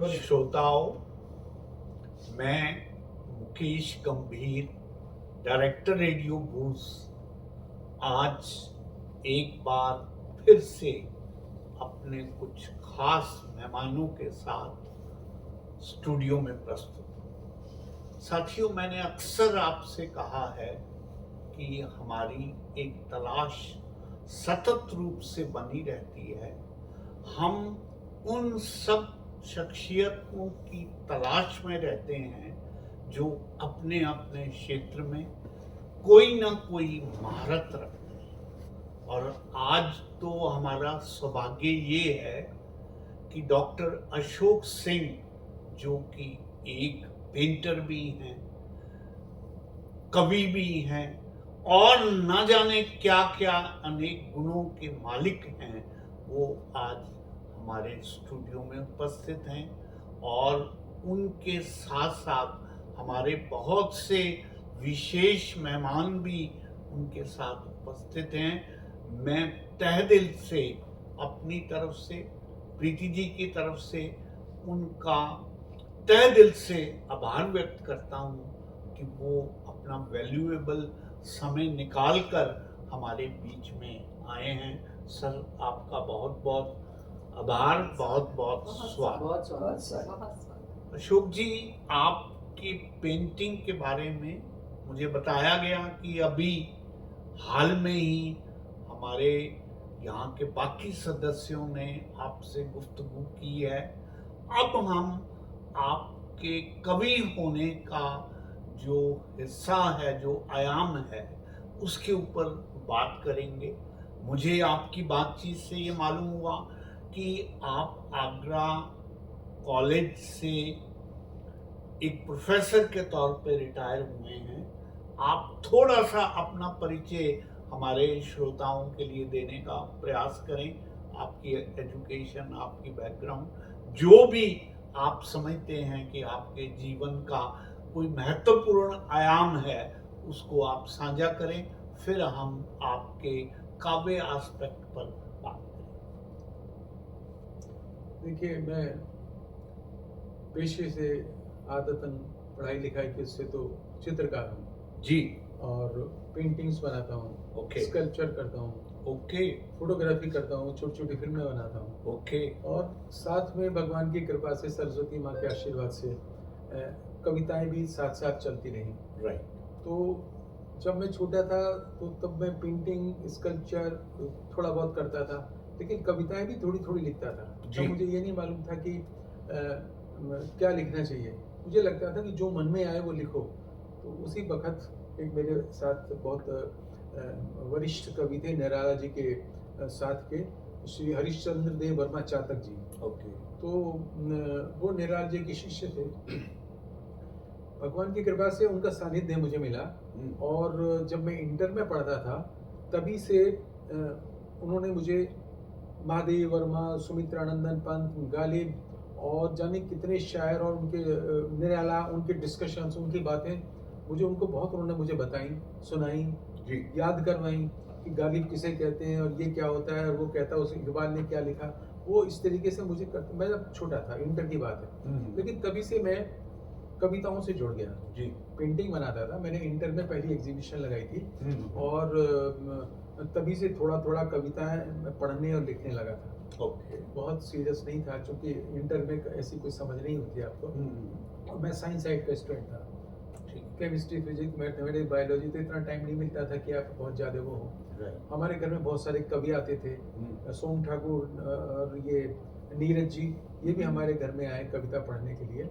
श्रोताओं, मैं मुकेश गंभीर, डायरेक्टर रेडियो भूस, आज एक बार फिर से अपने कुछ खास मेहमानों के साथ स्टूडियो में प्रस्तुत हूँ। साथियों, मैंने अक्सर आपसे कहा है कि हमारी एक तलाश सतत रूप से बनी रहती है। हम उन सब शख्सियतों की तलाश में रहते हैं जो अपने अपने क्षेत्र में कोई ना कोई महारत रखते हैं। और आज तो हमारा सौभाग्य ये है कि डॉक्टर अशोक सिंह, जो कि एक पेंटर भी हैं, कवि भी हैं और न जाने क्या क्या अनेक गुणों के मालिक हैं, वो आज हमारे स्टूडियो में उपस्थित हैं। और उनके साथ साथ हमारे बहुत से विशेष मेहमान भी उनके साथ उपस्थित हैं। मैं तहे दिल से अपनी तरफ से, प्रीति जी की तरफ से उनका तहे दिल से आभार व्यक्त करता हूँ कि वो अपना वैल्यूएबल समय निकाल कर हमारे बीच में आए हैं। सर, आपका बहुत बहुत आभार, बहुत बहुत स्वागत। अशोक जी, आपकी पेंटिंग के बारे में मुझे बताया गया कि अभी हाल में ही हमारे यहाँ के बाकी सदस्यों ने आपसे गुफ्तगू की है। अब हम आपके कवि होने का जो हिस्सा है, जो आयाम है, उसके ऊपर बात करेंगे। मुझे आपकी बातचीत से ये मालूम हुआ कि आप आगरा कॉलेज से एक प्रोफेसर के तौर पे रिटायर हुए हैं। आप थोड़ा सा अपना परिचय हमारे श्रोताओं के लिए देने का प्रयास करें। आपकी एजुकेशन, आपकी बैकग्राउंड, जो भी आप समझते हैं कि आपके जीवन का कोई महत्वपूर्ण आयाम है, उसको आप साझा करें। फिर हम आपके काव्य एस्पेक्ट पर बात करें। देखिए, मैं पेशे से आदतन पढ़ाई लिखाई के उससे तो चित्रकार हूँ जी। और पेंटिंग्स बनाता हूँ, ओके। स्कल्पचर करता हूँ, ओके। फोटोग्राफी करता हूँ, छोटी छोटी फिल्में बनाता हूँ। ओके। और साथ में भगवान की कृपा से, सरस्वती माँ के आशीर्वाद से कविताएं भी साथ साथ चलती रहीं। राइट। तो जब मैं छोटा था तो तब मैं पेंटिंग, स्कल्पचर थोड़ा बहुत करता था, लेकिन कविताएं भी थोड़ी थोड़ी लिखता था। तब मुझे ये नहीं मालूम था कि क्या लिखना चाहिए। मुझे लगता था कि जो मन में आए वो लिखो। तो उसी वक्त एक मेरे साथ बहुत वरिष्ठ कवि थे, निराला जी के साथ के श्री हरिश्चंद्र देव वर्मा चातक जी। ओके। तो वो निराला जी के शिष्य थे। भगवान की कृपा से उनका सानिध्य मुझे मिला। और जब मैं इंटर में पढ़ता था तभी से उन्होंने मुझे महादेव वर्मा, सुमित्रानंदन पंत, गालिब और जाने कितने शायर और उनके निराला, उनके डिस्कशंस, उनकी बातें मुझे उन्होंने मुझे बताई, सुनाई, याद करवाई कि गालिब किसे कहते हैं और ये क्या होता है, और वो कहता है उसे इकबाल ने क्या लिखा। वो इस तरीके से मुझे मैं जब छोटा था, इंटर की बात है, लेकिन तभी से मैं कविताओं से जुड़ गया जी। पेंटिंग बनाता था, मैंने इंटर में पहली एग्जीबिशन लगाई थी और तभी से थोड़ा थोड़ा कविताएं पढ़ने और लिखने लगा था। ओके। बहुत सीरियस नहीं था, क्योंकि इंटर में ऐसी कोई समझ नहीं होती आपको। और मैं साइंस साइड का स्टूडेंट था, केमिस्ट्री, फिजिक्स, मैथमेटिक्स, बायोलॉजी, तो इतना टाइम नहीं मिलता था कि आप बहुत ज़्यादा वो हो। हमारे घर में बहुत सारे कवि आते थे, सोम ठाकुर और ये नीरज जी, ये भी हमारे घर में आए कविता पढ़ने के लिए।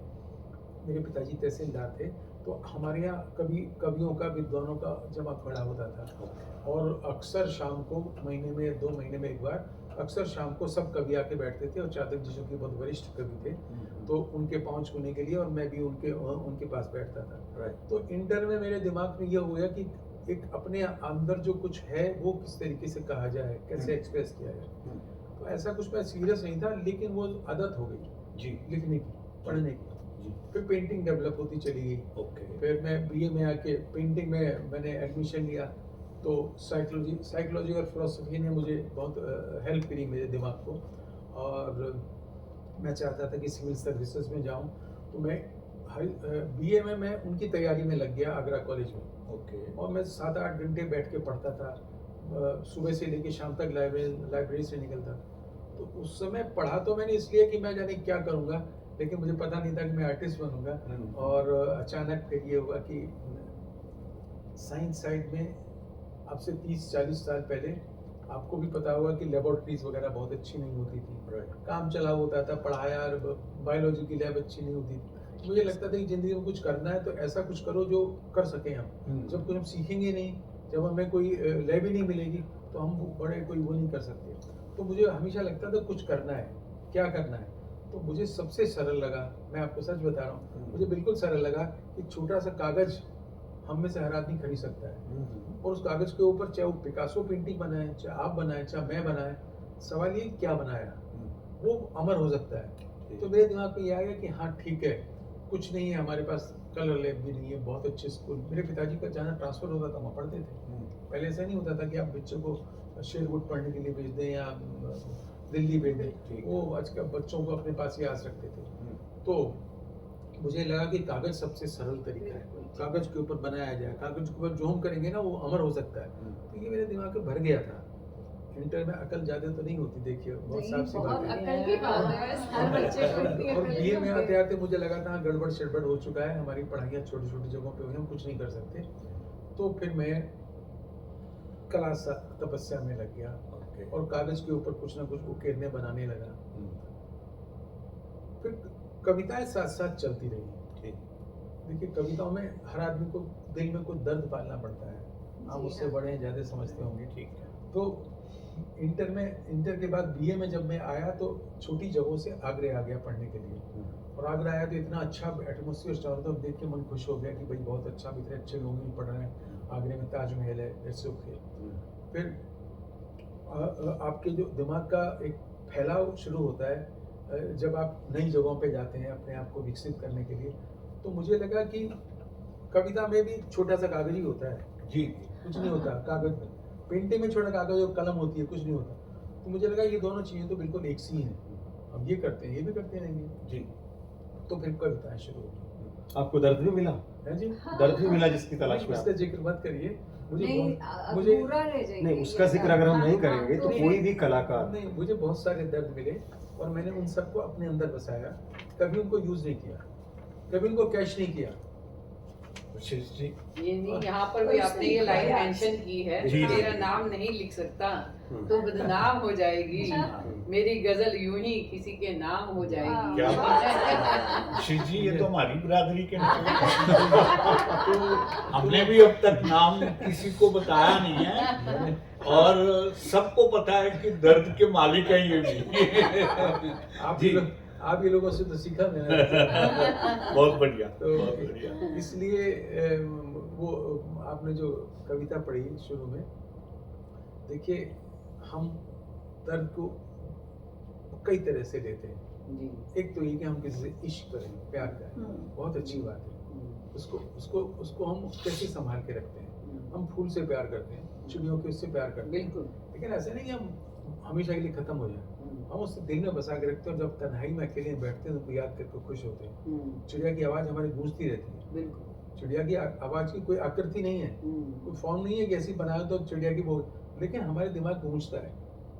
मेरे पिताजी तहसीलदार थे, तो हमारे यहाँ कवियों का, विद्वानों का जमा खड़ा होता था। और अक्सर शाम को, महीने में 2 महीने में एक बार, अक्सर शाम को सब कवि आके बैठते थे। और चातक जी जो कि बहुत वरिष्ठ कवि थे, तो उनके पाँव छूने के लिए और मैं भी उनके पास बैठता था। तो इंटर में मेरे दिमाग में ये हो गया कि एक अपने अंदर जो कुछ है वो किस तरीके से कहा जाए, कैसे एक्सप्रेस किया जाए। तो ऐसा कुछ मैं सीरियस नहीं था, लेकिन वो आदत हो गई जी, लिखने की, पढ़ने की। फिर पेंटिंग डेवलप होती चली गई। ओके। फिर मैं बीए में आके पेंटिंग में मैंने एडमिशन लिया। तो साइकोलॉजी और फिलोसफी ने मुझे बहुत हेल्प करी मेरे दिमाग को। और मैं चाहता था कि सिविल सर्विसेज में जाऊं, तो मैं बीए में मैं उनकी तैयारी में लग गया आगरा कॉलेज में। ओके। और मैं 7-8 घंटे बैठ के पढ़ता था, सुबह से लेके शाम तक लाइब्रेरी से निकलता था। तो उस समय पढ़ा तो मैंने इसलिए कि मैं जाने क्या करूँगा, लेकिन मुझे पता नहीं था कि मैं आर्टिस्ट बनूंगा। और अचानक फिर ये हुआ कि साइंस साइड में अब से 30-40 साल पहले आपको भी पता होगा कि लेबोरेटरीज वगैरह बहुत अच्छी नहीं होती थी, काम चला होता था, पढ़ाया, बायोलॉजी की लैब अच्छी नहीं होती थी। मुझे लगता था कि ज़िंदगी में कुछ करना है तो ऐसा कुछ करो जो कर सकें हम। जब कुछ हम सीखेंगे नहीं, जब हमें कोई लैब ही नहीं मिलेगी, तो हम बड़े कोई वो नहीं कर सकते। तो मुझे हमेशा लगता था कुछ करना है, क्या करना है। तो मुझे सबसे सरल लगा, मैं आपको सच बता रहा हूँ, मुझे बिल्कुल सरल लगा कि छोटा सा कागज़ हम में से हर आदमी खरीद सकता है, और उस कागज़ के ऊपर चाहे वो पिकासो पेंटिंग बनाए, चाहे आप बनाए, चाहे मैं बनाए, सवाल ये क्या बनाया, वो अमर हो सकता है। तो मेरे दिमाग में ये आ गया कि हाँ ठीक है, कुछ नहीं है हमारे पास, कलर लैब भी नहीं है, बहुत अच्छे स्कूल, मेरे पिताजी का जहाँ ट्रांसफ़र होता था वहाँ पढ़ते थे। पहले ऐसा नहीं होता था कि आप बच्चों को शेरवुड पढ़ने के लिए भेज दें या दिल्ली भेज दें, वो आजकल बच्चों को अपने पास ही आस रखते थे। तो मुझे लगा कि कागज़ सबसे सरल तरीका है, कागज़ के ऊपर बनाया जाए, कागज़ के ऊपर जो हम करेंगे ना वो अमर हो सकता है। तो ये मेरे दिमाग में भर गया था। इंटर में अकल ज़्यादा तो नहीं होती, देखिए बहुत साफ सी बात है। अकल की बात है, हर बच्चे को इतनी और अकल बीए में नहीं आते आते मुझे लगा था गड़बड़ शड़बड़ हो चुका है, हमारी पढ़ाइयाँ छोटी छोटी जगहों पे हुई, हम कुछ नहीं कर सकते। तो फिर मैं कला तपस्या में लग गया और कागज़ के ऊपर कुछ ना कुछ उकेरने बनाने लगा। फिर कविताएं साथ साथ चलती रही। देखिए कविताओं में हर आदमी को दिल में कुछ दर्द पालना पड़ता है, आप उससे बड़े हैं, ज़्यादा समझते होंगे। ठीक है। तो इंटर के बाद बीए में जब मैं आया तो छोटी जगहों से आगरे आ गया पढ़ने के लिए। और आगरा आया तो इतना अच्छा एटमोसफियर चारों तरफ देख के मन खुश हो गया कि भाई बहुत अच्छा, इतने अच्छे लोग भी पढ़ रहे हैं, आगरे में ताजमहल है, ऐसे ओके। फिर आपके जो दिमाग का एक फैलाव शुरू होता है जब आप नई जगहों पे जाते हैं अपने आप को विकसित करने के लिए। तो मुझे लगा कि कविता में भी छोटा सा कागज ही होता है जी, कुछ नहीं होता कागज में। पेंटिंग में छोटा कागज और कलम होती है, कुछ नहीं होता। तो मुझे लगा ये दोनों चीज़ें तो बिल्कुल एक सी हैं, हम ये करते हैं, ये भी करते रहेंगे जी। तो फिर कविताएं शुरू हो गई। आपको दर्द भी मिला है जी, दर्द भी मिला जिसकी तलाश में उसका जिक्र मत करिए, मुझे मुझे नहीं, उसका जिक्र अगर हम नहीं करेंगे तो कोई भी कलाकार नहीं, मुझे बहुत सारे दर्द मिले और मैंने उन सबको अपने अंदर बसाया, कभी उनको यूज नहीं किया, कभी उनको कैश नहीं किया। ये नहीं, यहाँ पर भी आपने ये लाइन मेंशन की है, मेरा नाम नहीं लिख सकता तो बदनाम हो जाएगी, मेरी गजल यूं ही किसी के नाम हो जाएगी। क्या बात है जी, ये तो हमारी बिरादरी के हमने भी अब तक नाम किसी को बताया नहीं है और सबको पता है कि दर्द के मालिक हैं ये भी। आप ये लोगों से तो सीखा मैंने। बहुत बढ़िया। तो इसलिए वो आपने जो कविता पढ़ी शुरू में, देखिए हम दर्द को कई तरह से लेते हैं। एक तो ये कि हम किसी से इश्क करें, प्यार करें, बहुत अच्छी बात है। उसको हम कैसे संभाल के रखते हैं। हम फूल से प्यार करते हैं, चिड़ियों के उससे प्यार करते हैं, बिल्कुल, लेकिन ऐसे नहीं हम हमेशा के लिए खत्म हो जाए। हम उससे दिल में बसा के रखते हैं। जब तन्हाई में अकेले बैठते हैं तो याद करके खुश होते हैं। चिड़िया की आवाज़ हमारी गूंजती रहती है, बिल्कुल। चिड़िया की आवाज़ की कोई आकृति नहीं है, कोई फॉर्म नहीं है कि ऐसी बनाया तो चिड़िया की बोल, लेकिन हमारे दिमाग गूंजता है।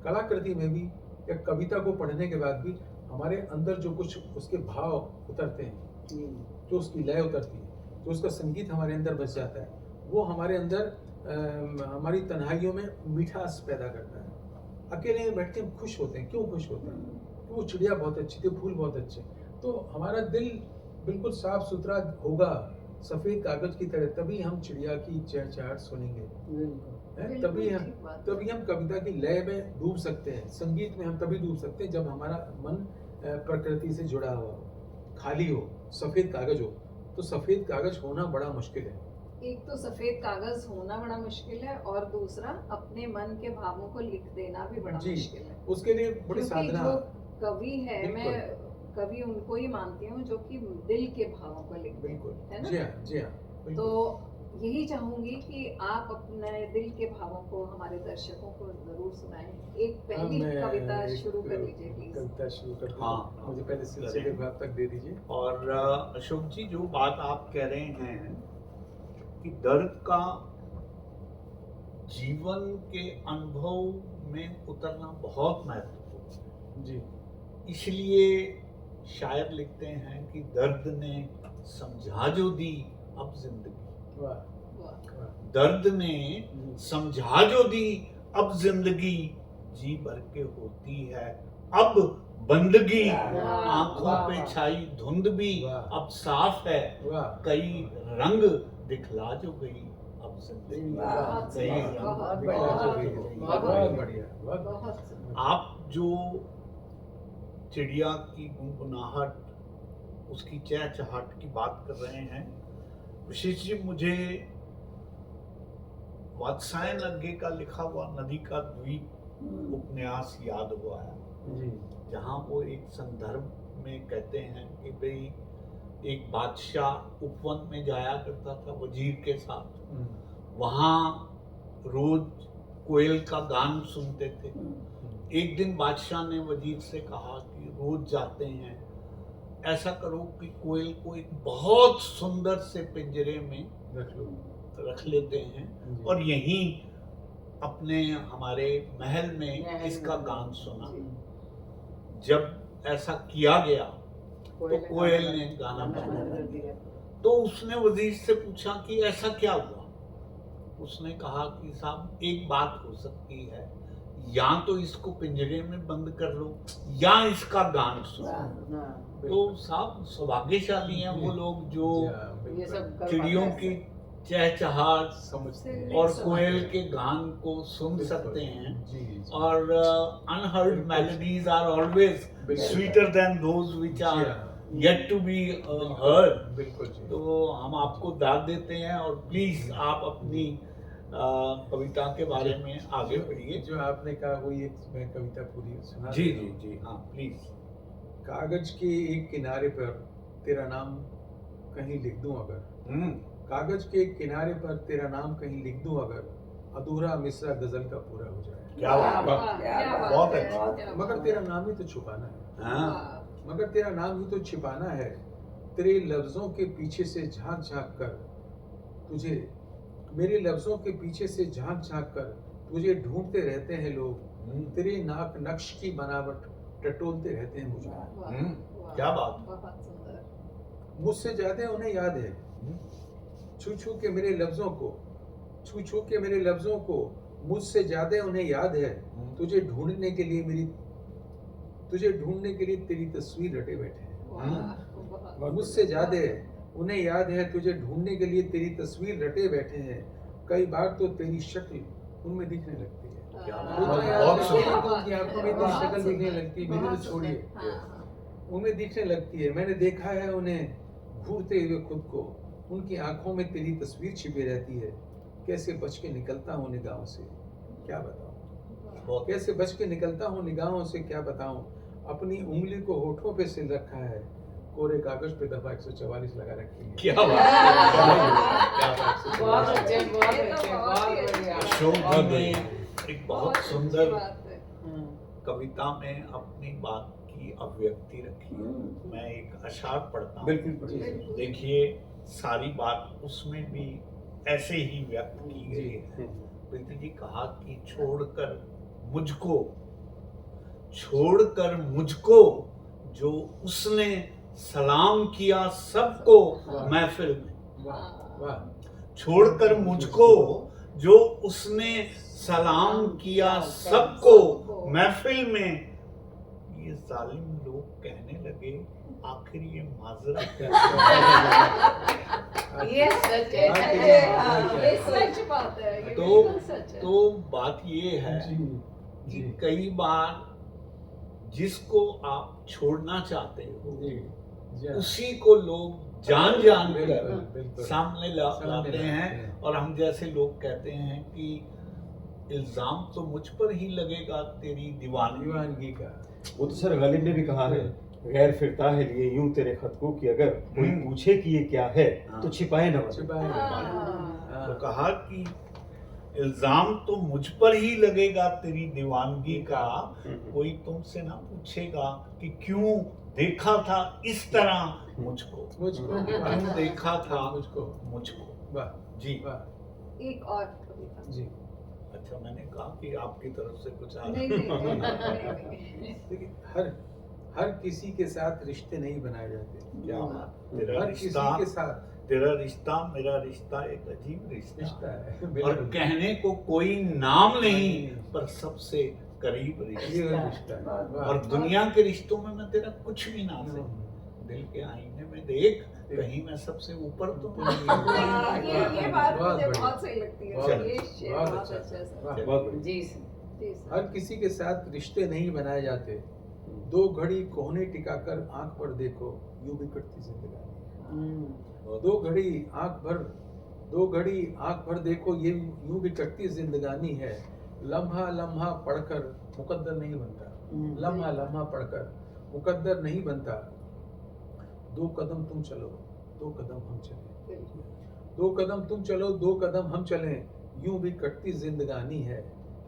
कलाकृति में भी या कविता को पढ़ने के बाद भी हमारे अंदर जो कुछ उसके भाव उतरते हैं, जो उसकी लय उतरती है, जो उसका संगीत हमारे अंदर बस जाता है, वो हमारे अंदर हमारी तन्हाइयों में मिठास पैदा करता है। अकेले में बैठ के हम खुश होते हैं। क्यों खुश होते हैं? क्योंकि वो चिड़िया बहुत अच्छी थी, फूल बहुत अच्छे, तो हमारा दिल बिल्कुल साफ सुथरा होगा, सफ़ेद कागज की तरह, तभी हम चिड़िया की चहचहाट सुनेंगे, तभी हम कविता की लय में डूब सकते हैं, संगीत में हम तभी डूब सकते हैं जब हमारा मन प्रकृति से जुड़ा हुआ हो, खाली हो, सफ़ेद कागज हो। तो सफ़ेद कागज होना बड़ा मुश्किल है। एक तो सफेद कागज होना बड़ा मुश्किल है और दूसरा अपने मन के भावों को लिख देना भी बड़ा मुश्किल है। उसके लिए बड़ी साधना। जो कवि है, मैं कवि उनको ही मानती हूँ जो कि दिल के भावों को लिख, बिल्कुल, है ना? जी हाँ, जी हाँ। तो यही चाहूंगी कि आप अपने दिल के भावों को हमारे दर्शकों को जरूर सुनाएं। एक पहली मैं कविता एक शुरू कर दीजिए प्लीज। कविता शुरू कर हाँ, मुझे पहले सिलसिले भाग तक दे दीजिए। और अशोक जी, जो बात आप कह रहे हैं कि दर्द का जीवन के अनुभव में उतरना बहुत महत्वपूर्ण है। जी इसलिए शायर लिखते हैं कि दर्द ने समझा जो दी अब जिंदगी, वाह वाह। दर्द ने समझा जो दी अब जिंदगी, जी भर के होती है अब बंदगी, आंखों पे छाई धुंध भी अब साफ है, वाह कई रंग दिखला जो गई अब जिंदगी। बहुत कई सुंदर, रंग बहुत दिखला जो बढ़िया, गई। बहुत बढ़िया बहुत बहुत सुंदर। आप जो चिड़िया की गुनगुनाहट, उसकी चहचहाट की बात कर रहे हैं, विशेष जी मुझे वात्सायन लग्गे का लिखा हुआ नदी का द्वीप उपन्यास याद हुआ है, जी जहाँ वो एक संदर्भ में कहते हैं कि भाई एक बादशाह उपवन में जाया करता था वजीर के साथ, वहाँ रोज कोयल का गान सुनते थे। एक दिन बादशाह ने वजीर से कहा कि रोज जाते हैं, ऐसा करो कि कोयल को एक बहुत सुंदर से पिंजरे में रख लो रख लेते हैं जी। और यहीं अपने हमारे महल में इसका गान सुना। जब ऐसा किया गया तो कोयल ने गाना बंद कर दिया। तो उसने वजीर से पूछा कि ऐसा क्या हुआ। उसने कहा कि साहब एक बात हो सकती है, या तो इसको पिंजरे में बंद कर लो या इसका गान सुनो। तो साहब सौभाग्यशाली हैं वो लोग जो ये सब कर चिड़ियों पाते की चहचहाट समझते से- हैं और कोयल के गान को सुन सकते हैं। जी जी और अनहर्ड मेलोडीज आर ऑलवेज बिल्कुल। स्वीटर देन दोज व्हिच जी आर हाँ। Yet to be heard. बिल्कुल जी तो हम आपको दाद देते हैं और प्लीज आप अपनी कविता के बारे में आगे बढ़िए। जो आपने कहा वो ये मैं कविता पूरी सुना जी देता जी हूँ। जी हाँ प्लीज। कागज के एक किनारे पर तेरा नाम कहीं लिख दूं अगर, कागज के एक किनारे पर तेरा नाम कहीं लिख दूं अगर, अधूरा मिसरा गजल का पूरा हो जाए। क्या बात वाह, है। क्या बात बहुत है, अच्छा। क्या मगर बात तेरा है। नाम ही तो छुपाना है, हाँ मगर तेरा नाम ही तो छिपाना है। तेरे लफ्जों के पीछे से झांक झांक कर तुझे, मेरे लफ्जों के पीछे से झांक झांक कर तुझे ढूंढते रहते हैं लोग। तेरी नाक नक्श की बनावट टटोलते रहते हैं मुझे। वाह, वाह, क्या बात। बहुत सुंदर। मुझसे ज्यादा उन्हें याद है, छू छू के मेरे लफ्जों को, छू छू के मेरे लफ्जों को, मुझसे ज्यादा उन्हें याद है। तुझे ढूंढने के लिए मेरी, तुझे ढूंढने के लिए तेरी तस्वीर रटे बैठे हैं। वाह, बहुत मुझसे ज्यादा उन्हें याद है, तुझे ढूंढने के लिए तेरी तस्वीर रटे बैठे हैं। कई बार तो तेरी शक्ल उनमें दिखने लगती है। क्या हाँ, बात। मुझे याद बहुत है सुंदर। कि उनकी आंखों में तेरी बहुत शक्ल दिखने सुंदर, लगती है, मेरी बहुत तो छोड़िए। सुंदर। हाँ, हाँ। उनमें दिखने लगती है। मैंने देखा है उन्हें घूरते हुए खुद को, उनकी आंखों में तेरी तस्वीर छिपी रहती है। कैसे बच के निकलता हूँ निगाहों से क्या बताऊँ, बहुत कैसे बच के निकलता हूँ निगाहों से क्या बताऊँ। अपनी उंगली को होठों पे सिल रखा है, कोरे कागज पे दफा 144 लगा रखी है। क्या बात है। क्या बात है। बहुत अच्छे, बहुत ये तो अच्छे, बहुत बहुत ही बढ़िया। अच्छा। अशोक बहुत जी ने बढ़िया। एक बहुत अच्छी सुंदर बात है। कविता में अपनी बात की अभिव्यक्ति रखी है। मैं एक अशार पढ़ता हूँ। बिल्कुल जी, बिल्कुल। देखिए सारी बात उसमें भी ऐसे ही व्यक्त की गई है। प्रीति जी कहा कि छोड़कर मुझको जो उसने सलाम किया सबको महफिल में। वाह वाह छोड़कर मुझको जो उसने सलाम किया सबको महफिल में। ये जालिम लोग कहने लगे आखिर ये माजरत है। ये सच है, हाँ, सच ये है। हाँ, ये सच बात है, ये तो बिल्कुल सच है। तो बात ये है जी कि जी कई बार जिसको आप छोड़ना चाहते हो जी जी हाँ। उसी को लोग जान जान बिल्कुल, कर बिल्कुल। सामने सामने लाते लाते हैं। हैं। और हम जैसे लोग कहते हैं कि इल्जाम तो मुझ पर ही लगेगा तेरी दीवानगी। दीवानगी का वो तो सर गालिब ने भी कहा है गैर फिरता है लिए यूं तेरे खत को कि अगर कोई पूछे कि ये क्या है तो छिपाए न बता। छिपाए हाँ। तो कहा कि इल्जाम तो मुझ पर ही लगेगा तेरी दीवानगी का, कोई तुमसे ना पूछेगा कि क्यों देखा था इस तरह मुझको, मुझको क्यों देखा था मुझको। वाह जी। वाह एक और कविता। जी। अच्छा, मैंने कहा कि आपकी तरफ से कुछ आ नहीं नहीं देखिए, हर किसी के साथ रिश्ते नहीं बनाए जाते। क्या बात, तेरा हर किसी रिश्ता, के साथ तेरा रिश्ता मेरा रिश्ता एक अजीब रिश्ता रिश्ता है। और बिल्कुल। कहने को कोई नाम नहीं नहीं। पर सबसे करीब ये रिश्ता। रिश्ता है। वाह। और दुनिया के रिश्तों में मैं तेरा कुछ भी ना से, दिल के आईने में देख, कहीं मैं सबसे ऊपर तो नहीं। वाह, ये बात बहुत मुझे बढ़िया। बहुत सही लगती है। बहुत ये अच्छा, शेर बहुत बहुत अच्छा। अच्छा है सर। वाह। बहुत बढ़िया। जी जी सर। हर किसी के साथ रिश्ते नहीं बनाए जाते, दो घड़ी कोहने टिकाकर आंख पर देखो यूं भी कटती जिंदगानी। दो घड़ी आंख भर देखो ये यूं भी कटती जिंदगानी है। लम्हा लम्हा पढ़कर मुकद्दर नहीं बनता, लम्हा लम्हा पढ़कर मुकद्दर नहीं बनता। दो कदम तुम चलो, दो कदम हम चले, दो कदम तुम चलो, दो कदम हम चलें, यूं भी कटती जिंदगानी है।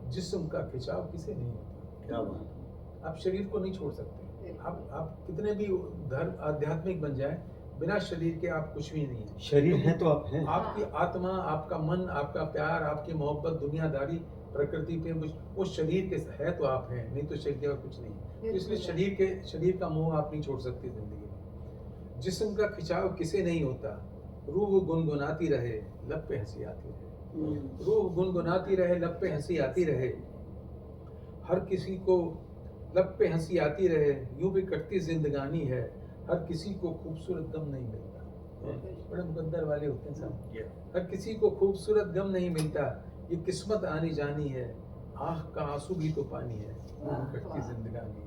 जिस्म का खिंचाव किसे नहीं होता। क्या बात। आप शरीर को नहीं छोड़ सकते। आप कितने भी धर्म आध्यात्मिक बन जाएं, बिना शरीर के आप कुछ भी नहीं है। शरीर है तो आप हैं। आपकी आत्मा, आपका मन, आपका प्यार, आपकी मोहब्बत, दुनियादारी, प्रकृति पे वो शरीर के है तो आप हैं, नहीं तो शरीर के और कुछ नहीं है। तो इसलिए शरीर का मोह आप नहीं छोड़ सकते जिंदगी में। जिस्म का खिंचाव किसे नहीं होता, रूह गुनगुनाती रहे, लब पे हंसी आती रहे। रूह गुनगुनाती रहे, लब पे हंसी आती रहे। हर किसी को लब पे हंसी आती रहे, यूं भी कटती जिंदगानी है। हर किसी को खूबसूरत गम नहीं मिलता। बड़े मुकद्दर वाले होते हैं सब। हर किसी को खूबसूरत गम नहीं मिलता, ये किस्मत आनी जानी है। आँख का आंसू भी तो पानी है, यूं भी कटती जिंदगानी है।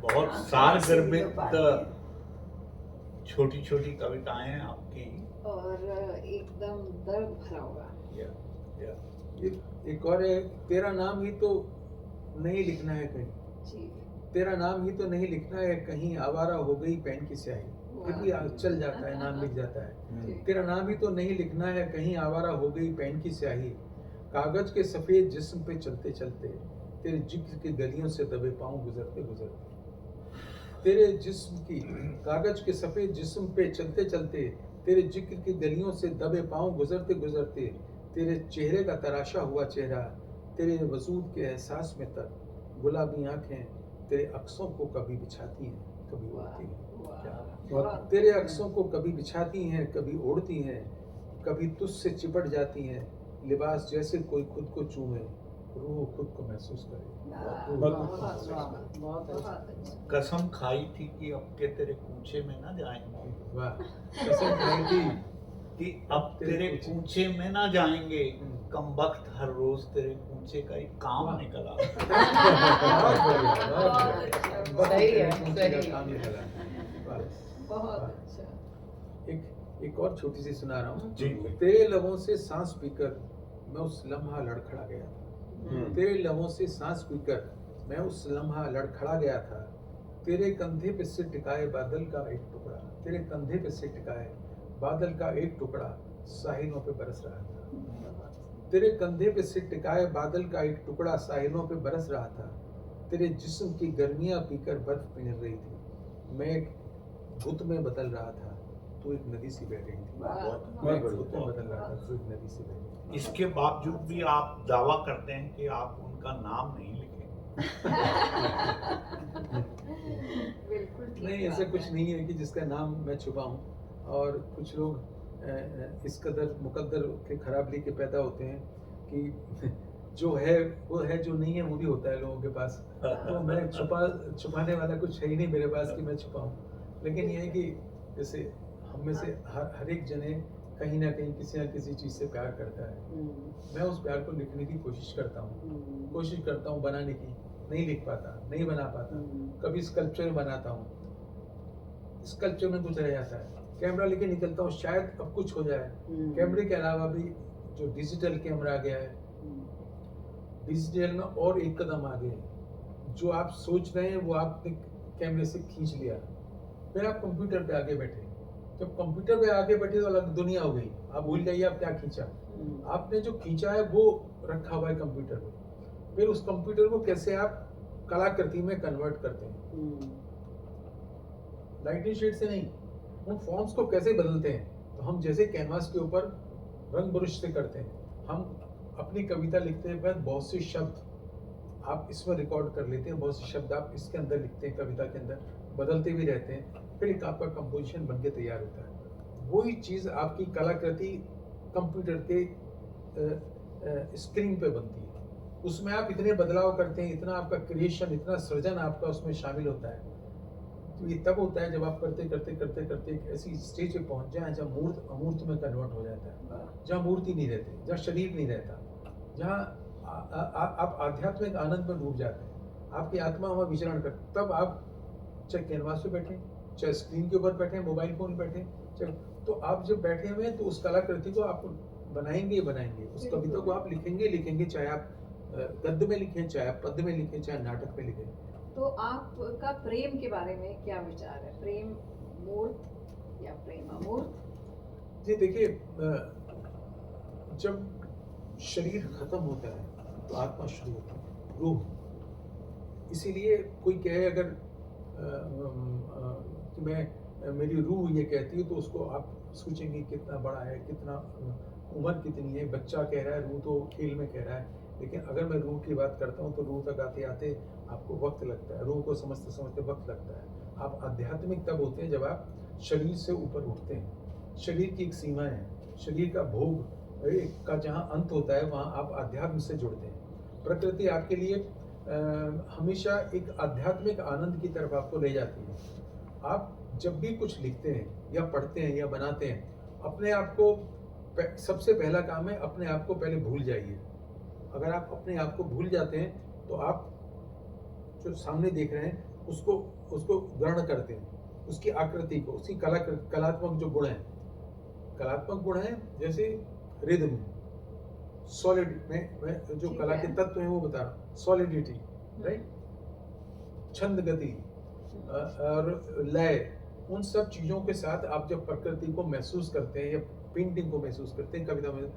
बहुत सारगर्भित छोटी छोटी कविताएं हैं आपकी। और एकदम दर्द भरा हुआ। एक और है, तेरा नाम ही तो नहीं लिखना है कहीं, जी। तेरा नाम ही तो नहीं लिखना है कहीं, आवारा हो गई पेन की स्याही। फिर भी चल जाता है, नाम लिख जाता है। तेरा नाम ही तो नहीं लिखना है कहीं, आवारा हो गई पेन की स्याही। कागज के सफेद जिस्म पे चलते चलते, तेरे जिक्र की गलियों से दबे पाँव गुजरते गुजरते। तेरे जिस्म की कागज के सफेद जिस्म पे चलते चलते, तेरे जिक्र की गलियों से दबे पाँव गुजरते गुजरते। तेरे चेहरे का तराशा हुआ चेहरा, तेरे वजूद के एहसास में तक, गुलाबी आंखें तेरे अक्सों को कभी बिछाती हैं, कभी ओढ़ती हैं। तेरे अक्सों को कभी बिछाती हैं, कभी ओढ़ती हैं, कभी तुझसे चिपट जाती हैं। लिबास जैसे कोई खुद को चूमे, रूह खुद को महसूस करे। बहुत अच्छा। कसम खाई थी कि अब के तेरे कूचे में ना जाएंगे, वाह, कसम खाई थी कि अब तेरे कूचे में ना जाएंगे। कम वक्त हर रोज तेरे कूचे का एक काम निकला। सही है, सही। बहुत अच्छा। एक और छोटी सी सुना रहा हूँ। जी। तेरे लबों से सांस पीकर मैं उस लम्हा लड़खड़ा गया था। तेरे लबों से सांस पीकर मैं उस लम्हा लड़खड़ा गया था। तेरे कंधे पे सिर टिकाए बादल का एक टुकड़ा, तेरे कंधे पे सिर टिकाए बादल का एक टुकड़ा साहिलों पे बरस रहा था। तेरे कंधे पे सिर टिकाए बादल का एक टुकड़ा साहिलों पे बरस रहा था। तेरे जिस्म की गर्मियां पीकर बर्फ पिघल रही थी। मैं एक घुत में बदल रहा था, तो एक नदी सी बह रही थी। मैं एक घुत में बदल रहा था, तो एक नदी सी बह रही थी। इसके बावजूद भी आप दावा करते हैं कि आप उनका नाम नहीं लिखेंगे। बिल्कुल ठीक नहीं, ऐसा कुछ नहीं है कि जिसका नाम मैं छुपाऊं। और कुछ लोग इस कदर मुकद्दर के खराब लेके पैदा होते हैं कि जो है वो है, जो नहीं है वो भी होता है लोगों के पास। तो मैं छुपाने वाला कुछ है ही नहीं मेरे पास कि मैं छुपाऊं। लेकिन ये है कि जैसे हम में से हर एक जने कहीं ना कहीं किसी न किसी चीज़ से प्यार करता है। मैं उस प्यार को लिखने की कोशिश करता हूँ बनाने की। नहीं लिख पाता, नहीं बना पाता। कभी स्कल्पचर बनाता हूँ, स्कल्पचर में कुछ रह जाता है। कैमरा लेके निकलता हूँ, शायद अब कुछ हो जाए। कैमरे के अलावा भी जो डिजिटल कैमरा आ गया है, डिजिटल में और एक कदम आगे है। जो आप सोच रहे हैं वो आपने कैमरे से खींच लिया, फिर आप कंप्यूटर पे आगे बैठे। जब कंप्यूटर पे आगे बैठे तो अलग दुनिया हो गई, आप भूल जाइए आप क्या खींचा। आपने जो खींचा है वो रखा हुआ है कंप्यूटर पे, फिर उस कंप्यूटर को कैसे आप कलाकृति में कन्वर्ट करते हैं, लाइटिंग शीट से नहीं, उन फॉर्म्स को कैसे बदलते हैं। तो हम जैसे कैनवास के ऊपर रंग ब्रश से करते हैं, हम अपनी कविता लिखते हैं बाद बहुत से शब्द आप इसमें रिकॉर्ड कर लेते हैं, बहुत से शब्द आप इसके अंदर लिखते हैं, कविता के अंदर बदलते भी रहते हैं, फिर एक आपका कंपोजिशन बनके तैयार होता है। वही चीज़ आपकी कलाकृति कंप्यूटर के स्क्रीन पे बनती है, उसमें आप इतने बदलाव करते हैं, इतना आपका क्रिएशन, इतना सृजन आपका उसमें शामिल होता है। तो ये तब होता है जब आप करते करते करते करते एक ऐसी स्टेज पे पहुंच जाए जहाँ मूर्त अमूर्त में कन्वर्ट हो जाता है, जहाँ मूर्ति नहीं रहती, जहाँ शरीर नहीं रहता, जहाँ आप आध्यात्मिक आनंद में डूब जाते हैं, आपकी आत्मा वहाँ विचरण कर। तब आप चाहे कैनवास पे बैठे, चाहे स्क्रीन के ऊपर बैठे, मोबाइल फोन बैठे, चाहे, तो आप जब बैठे हुए हैं तो उस कलाकृति को आप बनाएंगे ही बनाएंगे, उस कविता को आप लिखेंगे लिखेंगे, चाहे आप गद्य में लिखें, चाहे आप पद्य में लिखें, चाहे नाटक में लिखें। तो आपका प्रेम के बारे में क्या विचार है? प्रेम मूर्त या प्रेम अमूर्त? जी देखिए, जब शरीर खत्म होता है तो आत्मा शुरू होती है, रूह। इसीलिए कोई कहे अगर कि मैं मेरी रूह ये कहती है तो उसको आप सोचेंगे कितना बड़ा है, कितना उम्र कितनी है, बच्चा कह रहा है, रूह तो खेल में कह रहा है। लेकिन अगर मैं रूह की बात करता हूँ तो रूह तक आते आते आपको वक्त लगता है, रूह को समझते समझते वक्त लगता है। आप आध्यात्मिक तब होते हैं जब आप शरीर से ऊपर उठते हैं। शरीर की एक सीमा है, शरीर का भोग का जहाँ अंत होता है वहाँ आप आध्यात्म से जुड़ते हैं। प्रकृति आपके लिए हमेशा एक आध्यात्मिक आनंद की तरफ आपको ले जाती है। आप जब भी कुछ लिखते हैं या पढ़ते हैं या बनाते हैं, अपने आप को सबसे पहला काम है अपने आप को पहले भूल जाइए। अगर आप अपने आप को भूल जाते हैं तो आप जो सामने देख रहे हैं उसको ग्रहण करते हैं, उसकी आकृति को, उसकी कलात्मक जो गुण हैं, कलात्मक गुण हैं जैसे रिदम, सॉलिड में जो कला के तत्व हैं वो बता रहा हूँ, सॉलिडिटी, राइट, छंद गति और लय, उन सब चीज़ों के साथ आप जब प्रकृति को महसूस करते हैं या पेंटिंग को महसूस करते हैं, कविता में,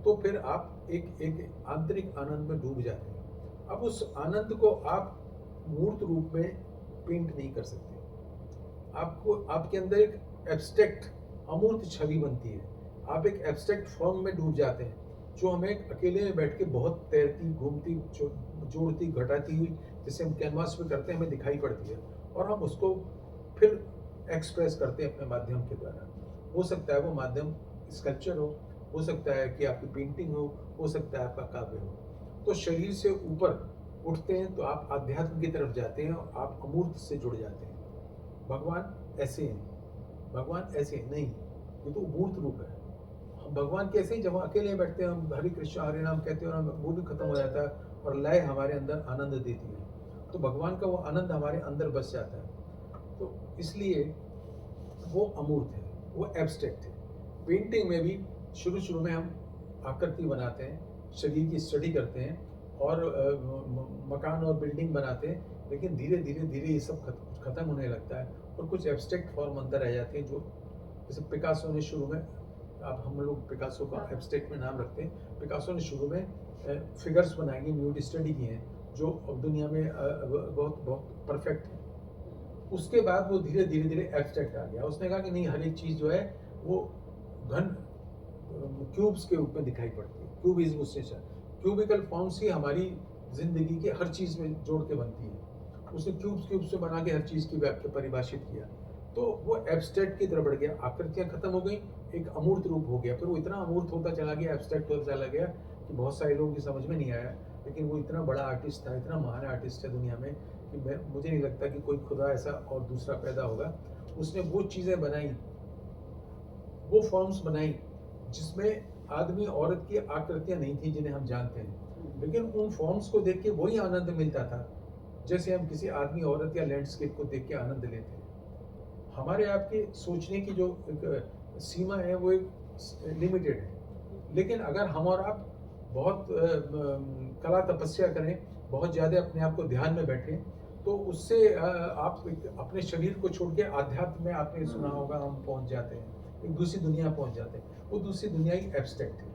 तो फिर आप एक आंतरिक आनंद में डूब जाते हैं। अब उस आनंद को आप मूर्त रूप में पेंट नहीं कर सकते। आपको आपके अंदर एक एब्स्ट्रैक्ट अमूर्त छवि बनती है, आप एक एब्स्ट्रैक्ट फॉर्म में डूब जाते हैं जो हमें अकेले में बैठ के बहुत तैरती, घूमती, जोड़ती, घटाती हुई, जैसे हम कैनवास पे करते हैं, हमें दिखाई पड़ती है और हम उसको फिर एक्सप्रेस करते हैं अपने माध्यम के द्वारा। हो सकता है वो माध्यम स्कल्पचर हो सकता है कि आपकी पेंटिंग हो सकता है आपका काव्य हो। तो शरीर से ऊपर उठते हैं तो आप अध्यात्म की तरफ जाते हैं और आप अमूर्त से जुड़ जाते हैं। भगवान ऐसे हैं, भगवान ऐसे नहीं, ये तो मूर्त रूप है। हम भगवान कैसे, जब हम अकेले बैठते हैं, हम हरे कृष्ण हरे नाम कहते हैं और वो भी खत्म हो जाता है और लय हमारे अंदर आनंद देती है, तो भगवान का वो आनंद हमारे अंदर बस जाता है। तो इसलिए वो अमूर्त है, वो एब्स्ट्रैक्ट है। पेंटिंग में भी शुरू में हम आकृति बनाते हैं, शरीर की स्टडी करते हैं और मकान और बिल्डिंग बनाते हैं, लेकिन धीरे धीरे ये सब खत्म होने लगता है और कुछ एब्स्ट्रैक्ट फॉर्म अंदर रह जाते हैं। जो जैसे पिकासो ने शुरू में, अब हम लोग पिकासो का एब्स्ट्रैक्ट में नाम रखते हैं, पिकासो ने शुरू में फिगर्स बनाएंगे, न्यूड स्टडी की हैं जो अब दुनिया में बहुत बहुत परफेक्ट है। उसके बाद वो धीरे धीरे एब्स्ट्रैक्ट आ गया। उसने कहा कि नहीं, हर एक चीज़ जो है वो घन क्यूब्स के रूप में दिखाई पड़ती है, क्यूबिज्म उससे क्यूबिकल फॉर्म्स ही हमारी जिंदगी के हर चीज़ में जोड़ के बनती है। उसने क्यूब्स से बना के हर चीज़ की व्याख्या परिभाषित किया, तो वो एब्स्ट्रैक्ट की तरफ बढ़ गया। आकृतियाँ खत्म हो गई, एक अमूर्त रूप हो गया। फिर वो इतना अमूर्त होता चला गया, एब्स्ट्रैक्ट होता चला गया कि बहुत सारे लोगों की समझ में नहीं आया। लेकिन वो इतना बड़ा आर्टिस्ट था, इतना महान आर्टिस्ट है दुनिया में कि मुझे नहीं लगता कि कोई खुदा ऐसा और दूसरा पैदा होगा। उसने वो चीज़ें बनाई, वो फॉर्म्स बनाई जिसमें आदमी औरत की आकृतियाँ नहीं थी जिन्हें हम जानते हैं, लेकिन उन फॉर्म्स को देख के वही आनंद मिलता था जैसे हम किसी आदमी औरत या लैंडस्केप को देख के आनंद लेते हैं। हमारे आपके सोचने की जो एक सीमा है वो एक लिमिटेड है, लेकिन अगर हम और आप बहुत कला तपस्या करें, बहुत ज़्यादा अपने आप को ध्यान में बैठें, तो उससे आप अपने शरीर को छोड़ के आध्यात्म में, आपने सुना होगा, हम पहुंच जाते हैं, एक दूसरी दुनिया पहुंच जाते हैं। वो दूसरी दुनिया ही एब्स्ट्रैक्ट है,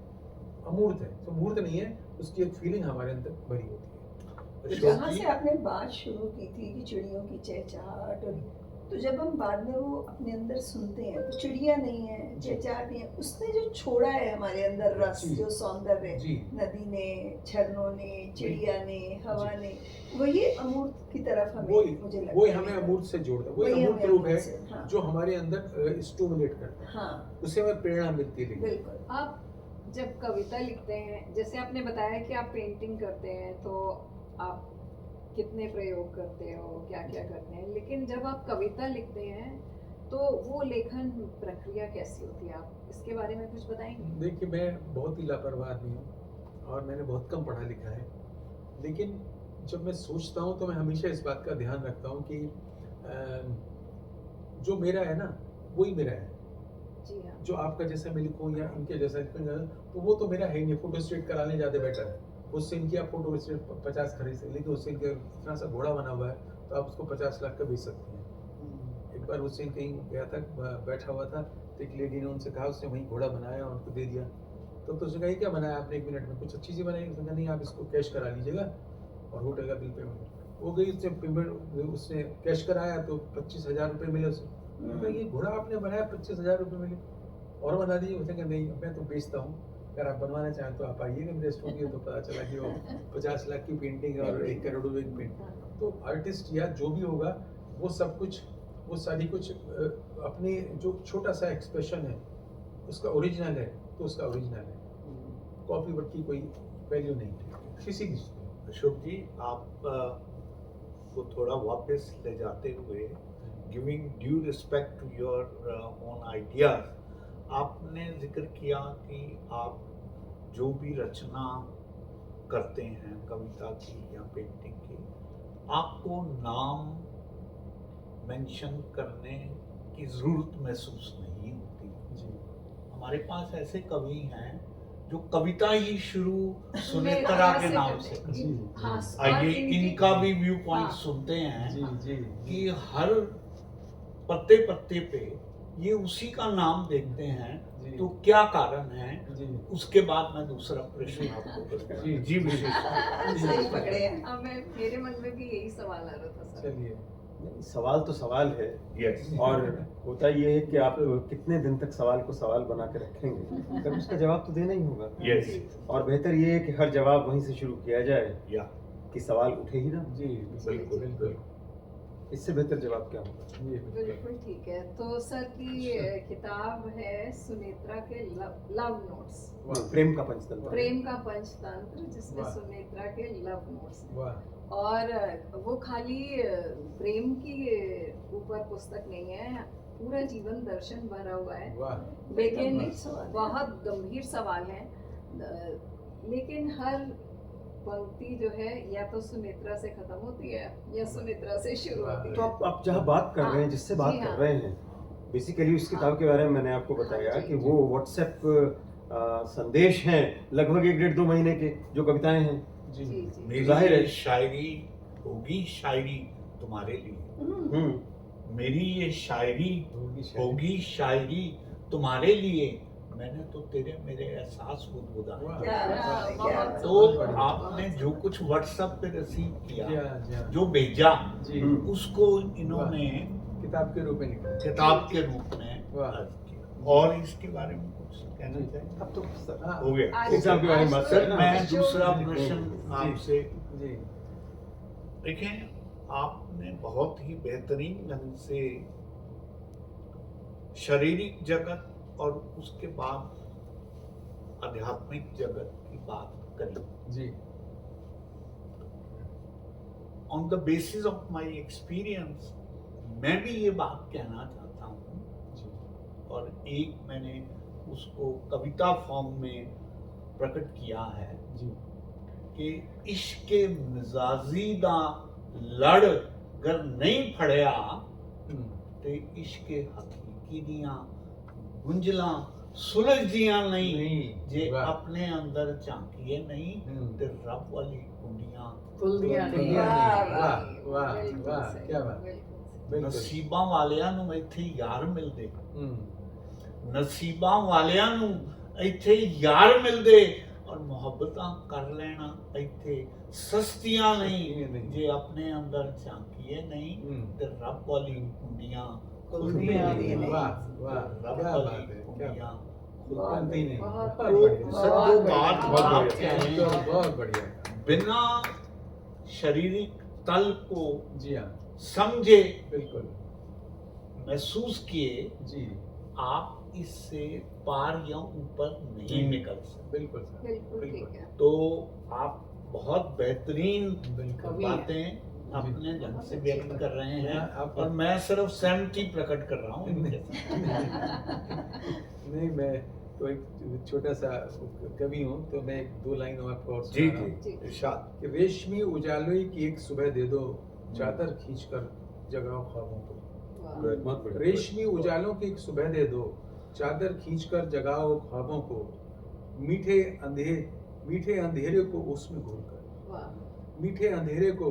अमूर्त है, तो मूर्त नहीं है, उसकी एक फीलिंग हमारे अंदर भरी होती है। जहाँ से आपने बात शुरू की थी कि चिड़ियों की चहचहाट, और तो जब हम बाद में वो अपने अंदर सुनते हैं तो चिड़िया नहीं है, चहचहाट नहीं है, उसने जो छोड़ा है हमारे अंदर रस, जी। जो सौंदर्य, जी नदी ने, झरनों ने, चिड़िया ने, हवा ने, वही अमूर्त की तरफ हमें, वही मुझे लगता वही है हमें अमूर्त से जोड़ता है, वही वही अमूर्त हमें रूप है अमूर्त से, हाँ। जो हमारे अंदर स्टिमुलेट करता है, हाँ उससे हमें प्रेरणा मिलती है। बिल्कुल। आप जब कविता लिखते हैं, जैसे आपने बताया कि आप पेंटिंग करते हैं, तो आप कितने प्रयोग करते हो, क्या क्या करते हैं, लेकिन जब आप कविता लिखते हैं तो वो लेखन प्रक्रिया कैसी होती है, आप इसके बारे में कुछ बताएंगे? देखिए, मैं बहुत ही लापरवाह आदमी हूँ और मैंने बहुत कम पढ़ा लिखा है, लेकिन जब मैं सोचता हूँ तो मैं हमेशा इस बात का ध्यान रखता हूँ कि जो मेरा है ना वही मेरा है। जी हाँ। जो आपका जैसा मैं लिखूँ या इनके जैसा लिखूँ तो वो तो मेरा है ही नहीं। फोटो स्टेट कराने ज़्यादा बेटर है, उससे इनकी आप फोटो स्टेट 50 खरीद सकते, लेकिन उससे इनके इतना सा घोड़ा बना हुआ है तो आप उसको 50 लाख का बेच सकते हैं। एक बार उससे कहीं गया था, बैठा हुआ था, तो एक लेडी ने उनसे कहा, उसने वहीं घोड़ा बनाया और उनको दे दिया। तो उसने कहा, क्या बनाया आपने 1 मिनट में? कुछ अच्छी सी बनाई। उसने कहा, नहीं, आप इसको कैश करा लीजिएगा और होटल का बिल पेमेंट। वो गई, उसने पेमेंट, उसने कैश कराया तो 25,000 रुपये मिले उसे। मैं कहा, ये घोड़ा आपने बनाया 25,000 रुपये मिले और बना दीजिए। उसने कहा, नहीं, मैं तो बेचता हूँ, अगर आप बनवाना चाहें तो आप आइएगा मेरे स्टूडियो। तो पता चला कि वो 50 लाख की पेंटिंग है और 1 करोड़ रुपये की पेंटिंग। तो आर्टिस्ट या जो भी होगा वो सब कुछ, वो सारी कुछ अपने जो छोटा सा एक्सप्रेशन है उसका ओरिजिनल है तो उसका ओरिजिनल है, कॉपी वर्क की कोई वैल्यू नहीं है किसी की। अशोक जी, आप को थोड़ा वापस ले जाते हुए, giving due respect to your own ideas, आपने जिक्र किया कि आप जो भी रचना करते हैं कविता की या पेंटिंग की, आपको नाम मेंशन करने की ज़रूरत महसूस नहीं होती जी। हमारे पास ऐसे कवि हैं जो कविता ही शुरू सुनेत्रा के नाम से करते जी हैं। हाँ। आइए इनका भी व्यू पॉइंट हाँ। सुनते हैं जी जी कि हर पत्ते पत्ते पे ये उसी का नाम देखते हैं, जी। तो क्या कारण है? जी उसके बाद मैं दूसरा प्रश्न आपको करूंगा। जी। जी विशेष। सही पकड़े हैं। अब मेरे मन में भी यही सवाल आ रहा था सर। चलिए। नहीं, सवाल तो सवाल है, यस। और होता ये है कि आप कितने दिन तक सवाल को सवाल बना के रखेंगे, कभी उसका जवाब तो देना ही होगा। यस। और बेहतर ये है कि हर जवाब वहीं से शुरू किया जाए या कि सवाल उठे ही ना, जी बिल्कुल बिल्कुल। इससे बेहतर जवाब क्या होगा। जी बिल्कुल। बिल्कुल ठीक है। तो सर की किताब है सुनेत्रा के लव नोट्स, प्रेम का पंचतंत्र। प्रेम का पंचतंत्र, जिसमें वाह। सुनेत्रा के लव नोट्स हैं। वाह। और वो खाली प्रेम की ऊपर पुस्तक नहीं है, पूरा जीवन दर्शन भरा हुआ है। वाह। लेकिन गंभीर सवाल है। बहुत गंभीर सवाल है, लेकिन हर पंक्ति जो है या तो सुनेत्रा से खत्म होती है या सुनेत्रा से शुरू होती है। तो आप जहाँ बात कर रहे हैं, जिससे बात जी कर हाँ। रहे हैं, बेसिकली उस किताब के बारे में मैंने आपको बताया हाँ जी, कि वो व्हाट्सएप संदेश हैं लगभग 1-1.5-2 महीने के, जो कविताएं हैं। जी जी जी। मेरी जाहिर है। ये शायरी होगी शायरी तुम्हारे लिए, मेरी ये शायरी होगी शायरी तुम्हारे लिए, मैंने तो तेरे मेरे एहसास बुदबुदाए। वाह। क्या बात है, क्या बात है। तो आपने जो कुछ व्हाट्सएप पे रिसीव किया, जी हाँ, जी हाँ। जो भेजा, जी उसको इन्होंने किताब के रूप में लिखा। किताब के रूप में वाह। अर्ज किया। और इसके बारे में कुछ कहना चाहिए? अब तो हाँ। हो गया। आज- एग्जाम के बारे में बात आज करें सर, ना। मैं जो- दूसरा जी, प्रश्न जी, आपसे, जी देखें, आपने बहुत ही बेहतरीन ढंग से शारीरिक जगत और उसके बाद आध्यात्मिक जगत की बात करी। जी on the basis of my experience मैं भी ये बात कहना चाहता हूँ, जी और एक मैंने उसको कविता फॉर्म में प्रकट किया है जी कि इश्क मिजाजी दा लड़ गर नहीं फड़िया ते इश्क हकीकी दियां गुंजलां सुलझ दियां नहीं नहीं, जे वाह। अपने अंदर झांकिए नहीं ते रब वाली कुंडियां खुलदियां नहीं खुलदियां वाह, नहीं। वाह वाह बिल्कुल वाह, सही, क्या बात, बिल्कुल सही। बिल्कुल। नसीबां वालियां ਨੂੰ ਇੱਥੇ ਯਾਰ ਮਿਲਦੇ हम्म, ਨਸੀਬਾਂ ਵਾਲਿਆਂ ਨੂੰ ਇੱਥੇ ਯਾਰ ਮਿਲਦੇ ਔਰ ਮੁਹੱਬਤਾਂ ਕਰ ਲੈਣਾ ਇੱਥੇ ਸਸਤੀਆਂ ਸਸਤੀਆਂ ਨਹੀਂ ਨਹੀਂ। ਜੇ ਆਪਣੇ ਅੰਦਰ ਝਾਂਕੀਏ ਨਹੀਂ हम्म। ਤੇ ਰੱਬ ਵਾਲੀ ਕੁੰਡੀਆਂ खुलदियां नहीं। नहीं वाह वाह, ਰੱਬ क्या वाली बात है, क्या कुंडियां खुलती नहीं। बहुत बहुत बढ़िया, सर जो बात बहुत आप बढ़िया, कह रहे हैं बहुत बढ़िया। बिना शारीरिक तल को जी हाँ, समझे बिल्कुल महसूस किए जी, आप इससे पार या ऊपर नहीं निकल सकते बिल्कुल सर, बिल्कुल बिल्कुल। ठीक है। तो आप बहुत बेहतरीन बिल्कुल कवि हैं। बातें अपने ढंग से बहुत व्यक्त अच्छी कर रहे हैं आप- और मैं सिर्फ सहमति प्रकट कर रहा हूँ इनके साथ। नहीं, मैं तो एक छोटा सा कवि हूँ, तो मैं एक दो लाइन आपको और जी सुना रहा हूँ। जी इरशाद कि रेशमी उजाले की एक सुबह दे दो, चादर खींचकर जगाओ ख्वाबों को। वाह, रेशमी उजालों की एक सुबह दे दो, चादर खींचकर जगाओ ख्वाबों को। मीठे अंधेरे को उसमें घोलकर, वाह, मीठे अंधेरे को,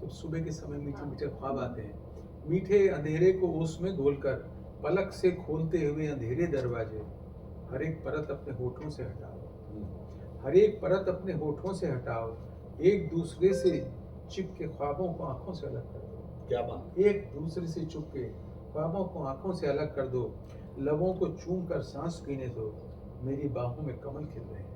जब सुबह के समय मीठे मीठे ख्वाब आते हैं, मीठे अंधेरे को उसमें घोलकर पलक से खोलते हुए अंधेरे दरवाजे, हर एक परत अपने होठों से हटाओ, हर एक परत अपने होठों से हटाओ, एक दूसरे से चिपके ख्वाबों को आंखों से अलग कर दो। क्या बात एक दूसरे से चुपके ख्वाबों को आंखों से अलग कर दो, लबों को चूम कर सांस पीने दो, मेरी बाहों में कमल खिल रहे हैं।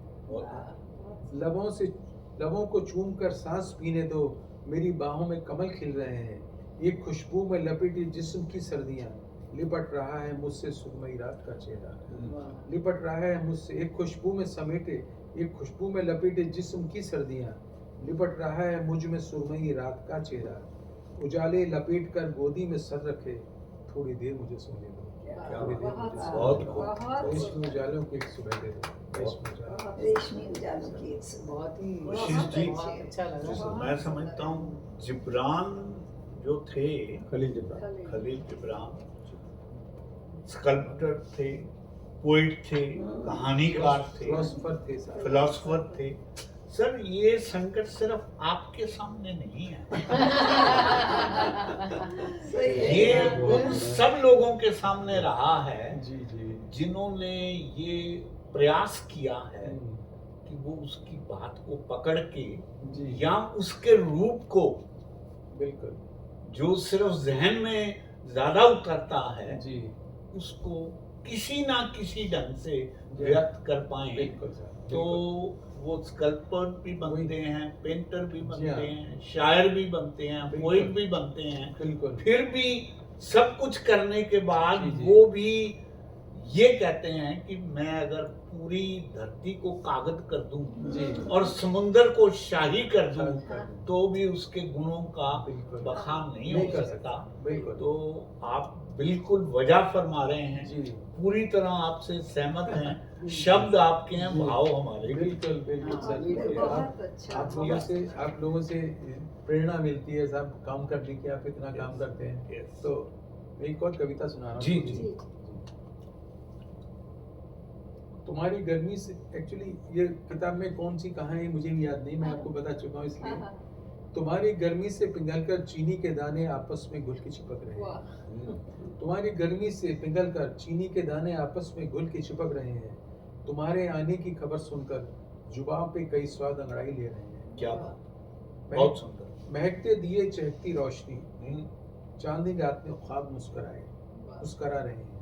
लबों को चूम कर सांस पीने दो, मेरी बाहों में कमल खिल रहे हैं। एक खुशबू में लपेटी जिस्म की सर्दियां, लिपट रहा है मुझसे सुरमई रात का चेहरा, लिपट रहा है मुझसे। एक खुशबू में समेटे, एक खुशबू में लपेटे जिस्म की सर्दियां, लिपट रहा है मुझ में सुरमई रात का चेहरा। उजाले लपेट कर गोदी में सर रखे, थोड़ी देर मुझे सोने दो। क्या थोड़ी देर बहुत मुझे बहुत सोने दो। बहुत रेशमी उजालों की एक सुबह दे दो, रेशमी उजालों। रेशमी उजालों की एक सुबह। बहुत ही आशीष जी, बहुत अच्छा लगा। मैं समझता हूँ जिब्रान जो थे खलील जिब्रान। खलील। खलील जिब्रान स्कल्पटर थे, पोइट थे, कहानीकार थे, फिलोसोफर थे सारे। फिलोसफर थे। सर ये संकट सिर्फ आपके सामने नहीं है, सही है। ये उन सब लोगों के सामने रहा है जी जी जिन्होंने ये प्रयास किया है हम्म, कि वो उसकी बात को पकड़ के जी या उसके रूप को बिल्कुल जो सिर्फ जहन में ज्यादा उतरता है जी उसको किसी ना किसी ढंग से व्यक्त कर पाए बिल्कुल सर, तो बिल्कुल। वो स्कल्पर भी बनते हैं, पेंटर भी जी बनते हाँ। हैं, शायर भी बनते हैं, बिल्कुल। पोइट भी बनते हैं। बिल्कुल फिर भी सब कुछ करने के बाद जी, जी। वो भी ये कहते हैं कि मैं अगर पूरी धरती को कागज कर दूं जी और समुंदर को शाही कर दूं हाँ। तो भी उसके गुणों का बिल्कुल बखान नहीं नहीं हो कर सकता। बिल्कुल तो आप बिल्कुल वजह फरमा रहे हैं, जी पूरी तरह आपसे सहमत हैं। शब्द आपके हैं, जी। भाव हमारे भी। बिल्कुल बिल्कुल हाँ, सर, बिल्कुल। आप बहुत अच्छा आप लोगों से प्रेरणा मिलती है साहब काम करने की, आप इतना काम करते हैं। Yes. तो मैं एक और कविता सुना रहा हूँ। जी, जी। तुम्हारी गर्मी से, एक्चुअली ये किताब में कौन सी कहाँ है मुझे भी याद नहीं, मैं आपको बता चुका हूँ इसलिए। हाँ, तुम्हारी गर्मी से पिघलकर चीनी के दाने आपस में घुल के चिपक रहे हैं। वाह, तुम्हारी गर्मी से पिघलकर चीनी के दाने आपस में घुल के चिपक रहे हैं। तुम्हारे आने की खबर सुनकर जुबान पे कई स्वाद अंगड़ाई ले रहे हैं। क्या बात, बहुत सुंदर। महकते दिए चहकती रोशनी, हम्म, चांदनी रात में ख्वाब मुस्करा रहे हैं।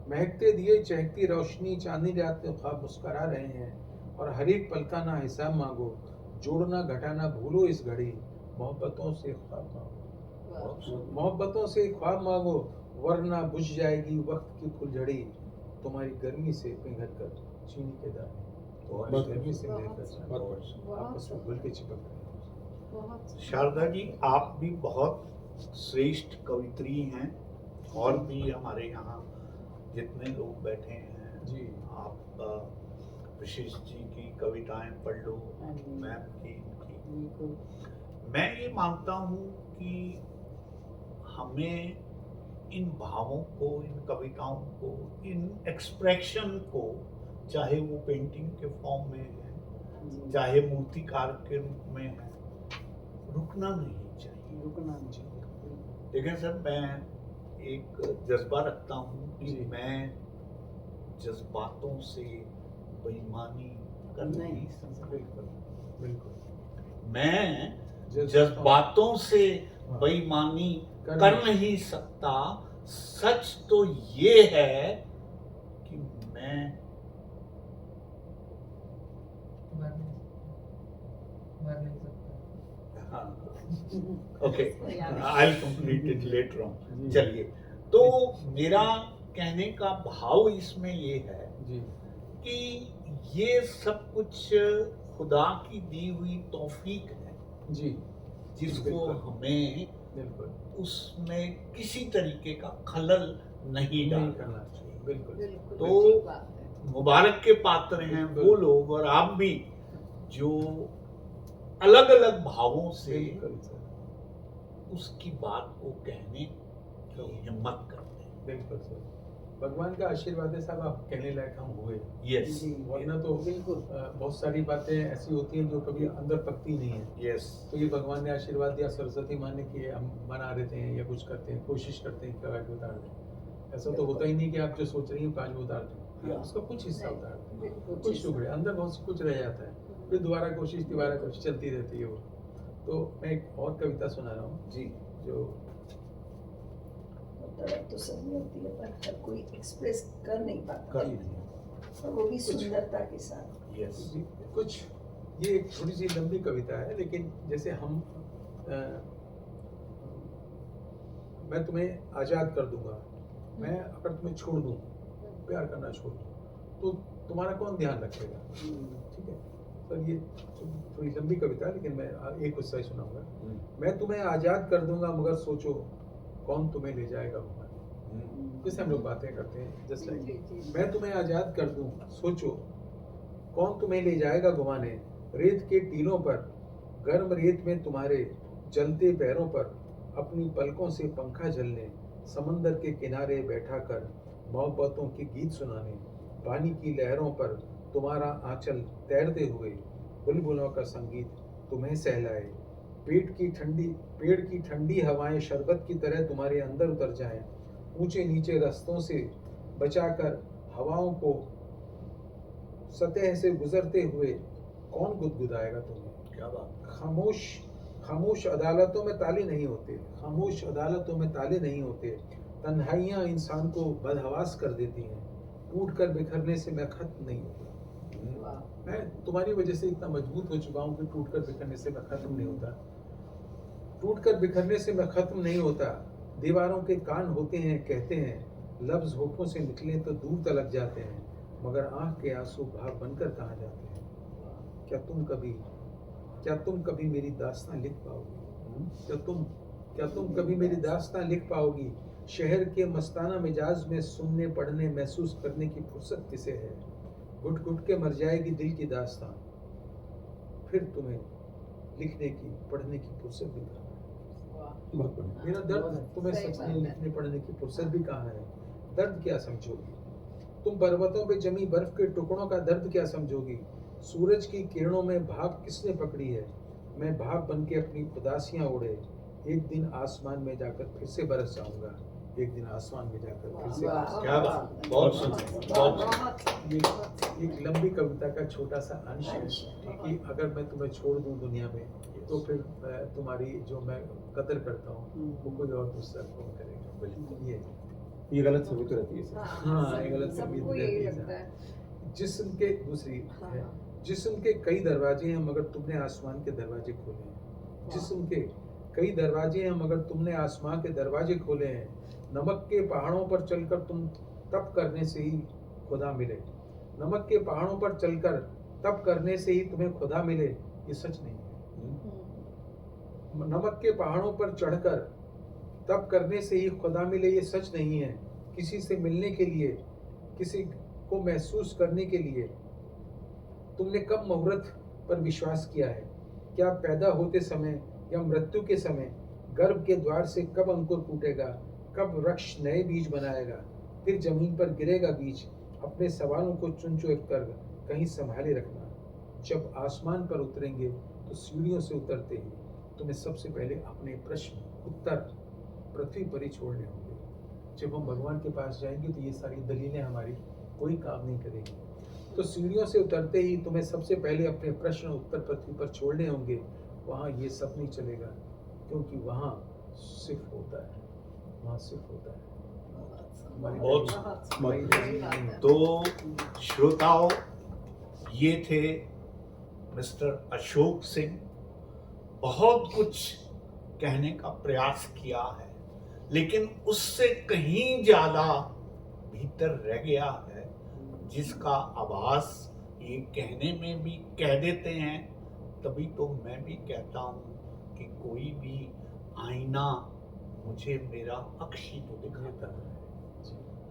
महकते दिए चहकती रोशनी, चांदनी रात में ख्वाब मुस्करा रहे हैं। और हर एक पल का ना हिसाब मांगो, जोड़ना घटाना भूलो इस घड़ी, मोहब्बतों से ख्वाब मांगो। वाह, मोहब्बतों से ख्वाब मांगो, वरना बुझ जाएगी वक्त की फुलझड़ी। तुम्हारी गर्मी से पिघल कर चीनी के दाने, तुम्हारी गर्मी से पिघलकर आपस में घुल के चिपक रहे हैं। बहुत शारदा जी, आप भी बहुत श्रेष्ठ कवित्री हैं और भी हमारे यहाँ जितने लोग बैठे हैं, जी आप विशिष्ट जी की कविताएं पढ़ लो, हाँ जी। मैम की, इनकी। बिल्कुल। मैं ये मानता हूँ कि हमें इन भावों को, इन कविताओं को, इन एक्सप्रेशन को, चाहे वो पेंटिंग के फॉर्म में है, चाहे मूर्तिकार के रूप में है, रुकना नहीं चाहिए। रुकना नहीं चाहिए। देखें सर, मैं एक जज्बा रखता हूँ कि जी। मैं जज्बातों से बेईमानी कर नहीं सकता। बिल्कुल बिल्कुल। मैं जज्बातों से बेईमानी कर नहीं सकता। सच तो ये है कि मैं मर नहीं सकता। Okay, I complete it later on. जी। चलिए, तो मेरा कहने का भाव इसमें ये है जी कि ये सब कुछ खुदा की दी हुई तौफीक है, जी जिसको बिल्कुल। हमें बिल्कुल उसमें किसी तरीके का खलल नहीं नहीं डालना करना चाहिए। बिल्कुल बिल्कुल तो ठीक बात है। मुबारक के पात्र हैं बिल्कुल। वो लोग और आप भी जो अलग अलग भावों से बिल्कुल सर। उसकी बात को कहने की हिम्मत करते हैं। बिल्कुल सर। भगवान का आशीर्वाद है साहब, आप कहने लायक हम हुए। यस वरना तो बिल्कुल। बहुत सारी बातें ऐसी होती हैं जो कभी अंदर पकती नहीं है। यस तो ये भगवान ने आशीर्वाद दिया, सरस्वती माँ ने कि हम बना देते हैं या कुछ करते हैं, कोशिश करते हैं कि आज उतार दें। ऐसा तो होता ही नहीं कि आप जो सोच रही हैं आज वो उतार दें, हाँ। उसका कुछ हिस्सा उतार दें, बिल्कुल कुछ टुकड़े अंदर बहुत कुछ रह जाता है, फिर दोबारा कोशिश चलती रहती है वो। तो मैं एक और कविता सुना रहा हूँ जी। जो तड़प तो सब में होती है पर हर कोई एक्सप्रेस कर नहीं पाता, कर नहीं। और वो भी सुंदरता के साथ। यस कुछ ये एक थोड़ी सी लंबी कविता है, लेकिन जैसे हम मैं तुम्हें आज़ाद कर दूंगा, मैं अगर तुम्हें छोड़ दूं, प्यार करना छोड़ दूं, तो तुम्हारा कौन ध्यान रखेगा। ठीक है सर, ये थोड़ी लंबी कविता है लेकिन मैं एक हिस्सा ही सुनाऊंगा। मैं तुम्हें आज़ाद कर दूंगा मगर सोचो कौन तुम्हें ले जाएगा घुमाने। जैसे हम लोग बातें करते हैं जस्ट जी, लाइक, जी। मैं तुम्हें आज़ाद कर दूं, सोचो कौन तुम्हें ले जाएगा घुमाने। रेत के टीलों पर, गर्म रेत में तुम्हारे जलते पैरों पर, अपनी पलकों से पंखा झलने, समंदर के किनारे बैठा कर मोहब्बतों के गीत सुनाने, पानी की लहरों पर तुम्हारा आंचल तैरते हुए, बुलबुलों का संगीत तुम्हें सहलाए। पेड़ की ठंडी हवाएं शरबत की तरह तुम्हारे अंदर उतर जाएं, ऊंचे नीचे रास्तों से बचाकर हवाओं को सतह से गुजरते हुए कौन गुदगुदाएगा तुम्हें। क्या बात। खामोश अदालतों में ताले नहीं होते, खामोश अदालतों में ताले नहीं होते। तन्हाइयाँ इंसान को बदहवास कर देती हैं, टूट कर बिखरने से मैं खत्म नहीं होता। मैं तुम्हारी वजह से इतना मजबूत हो चुका हूँ कि टूट कर बिखरने से मैं खत्म नहीं होता। टूट कर बिखरने से मैं खत्म नहीं होता। दीवारों के कान होते हैं, कहते हैं लफ्ज होठों से निकले तो दूर तलक जाते हैं, मगर आंख के आंसू भाव बनकर कहाँ जाते हैं। क्या तुम कभी मेरी दास्तां लिख पाओगी। क्या तुम कभी मेरी दास्तां लिख पाओगी। शहर के मस्ताना मिजाज में सुनने पढ़ने महसूस करने की फुर्सत किसे है। घुट घुट के मर जाएगी दिल की दास्तां, फिर तुम्हें लिखने की पढ़ने की फुर्सत भी कहाँ है। बहुत बढ़िया। मेरा दर्द तुम्हें सही सच बात में है। लिखने पढ़ने की फुर्सत भी कहाँ है। दर्द क्या समझोगी तुम, पर्वतों पे जमी बर्फ के टुकड़ों का दर्द क्या समझोगी। सूरज की किरणों में भाप किसने पकड़ी है। मैं भाप बन के अपनी उदासियां उड़े, एक दिन आसमान में जाकर फिर से बरस जाऊंगा। एक दिन आसमान में जाकर फिर से बरस जाऊंगा। क्या बात। बहुत सुंदर, बहुत सुंदर। ये एक लंबी कविता का छोटा सा अंश है कि अगर मैं तुम्हें छोड़ दूं दुनिया में, तो फिर तुम्हारी जो मैं कदर करता हूँ वो कोई और दूसरा कौन करेगा। बिल्कुल ये गलत साबित रहती है सर। हाँ, ये गलत साबित सबको रहती यही है। लगता है। जिस्म के दूसरी है, जिस्म के कई दरवाजे हैं मगर तुमने आसमान के दरवाजे खोले हैं। जिस्म के कई दरवाजे हैं मगर तुमने आसमान के दरवाजे खोले हैं। नमक के पहाड़ों पर चलकर तुम तप करने से ही खुदा मिले। नमक के पहाड़ों पर चलकर तप करने से ही तुम्हें खुदा मिले, ये सच नहीं है। नमक के पहाड़ों पर चढ़कर तप करने से ही खुदा मिले, ये सच नहीं है। किसी से मिलने के लिए, किसी को महसूस करने के लिए तुमने कब मुहूर्त पर विश्वास किया है। क्या पैदा होते समय या मृत्यु के समय गर्भ के द्वार से कब अंकुर फूटेगा। कब वृक्ष नए बीज बनाएगा, फिर जमीन पर गिरेगा बीज। अपने सवालों को चुन चुन कर कहीं संभाले रखना। जब आसमान पर उतरेंगे तो सीढ़ियों से उतरते ही तुम्हें सबसे पहले अपने प्रश्न उत्तर पृथ्वी पर ही छोड़ने होंगे। जब हम भगवान के पास जाएंगे तो ये सारी दलीलें हमारी कोई काम नहीं करेगी। तो सीढ़ियों से उतरते ही तुम्हें सबसे पहले अपने प्रश्न उत्तर पृथ्वी पर छोड़ने होंगे। वहाँ ये सब नहीं चलेगा, क्योंकि वहाँ सिर्फ होता है, वहाँ सिर्फ होता है। बहुत तो श्रोताओं, ये थे मिस्टर अशोक सिंह। बहुत कुछ कहने का प्रयास किया है, लेकिन उससे कहीं ज्यादा भीतर रह गया है, जिसका आभास ये कहने में भी कह देते हैं। तभी तो मैं भी कहता हूँ कि कोई भी आईना मुझे मेरा अक्ष ही तो दिखाता है,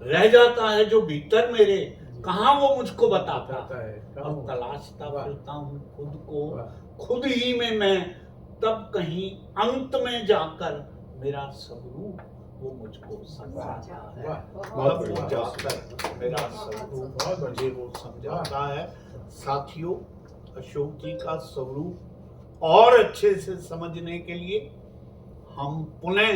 रह जाता है जो भीतर मेरे, कहाँ वो मुझको बताता है। अब तलाशता फिरता हूँ खुद को, खुद ही में मैं, तब कहीं अंत में जाकर मेरा स्वरूप वो मुझको समझाता है। तब वो जाकर मेरा स्वरूप मुझे वो समझाता है। साथियों, अशोक जी का स्वरूप और अच्छे से समझने के लिए हम पुनः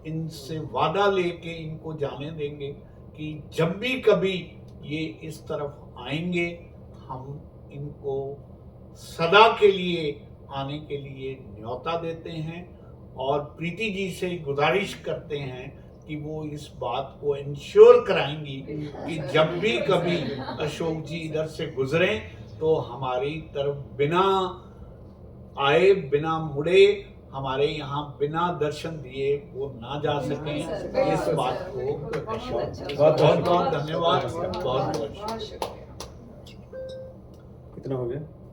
इनसे वादा लेके इनको जाने देंगे कि जब भी कभी ये इस तरफ आएंगे, हम इनको सदा के लिए आने के लिए न्योता देते हैं और प्रीति जी से गुजारिश करते हैं कि वो इस बात को इंश्योर कराएंगी कि जब भी कभी अशोक जी इधर से गुजरें तो हमारी तरफ बिना आए, बिना मुड़े, हमारे यहाँ बिना दर्शन दिए वो ना जा सकें। इस बात को बहुत बहुत धन्यवाद, बहुत बहुत शुक्रिया। कितना हो गया?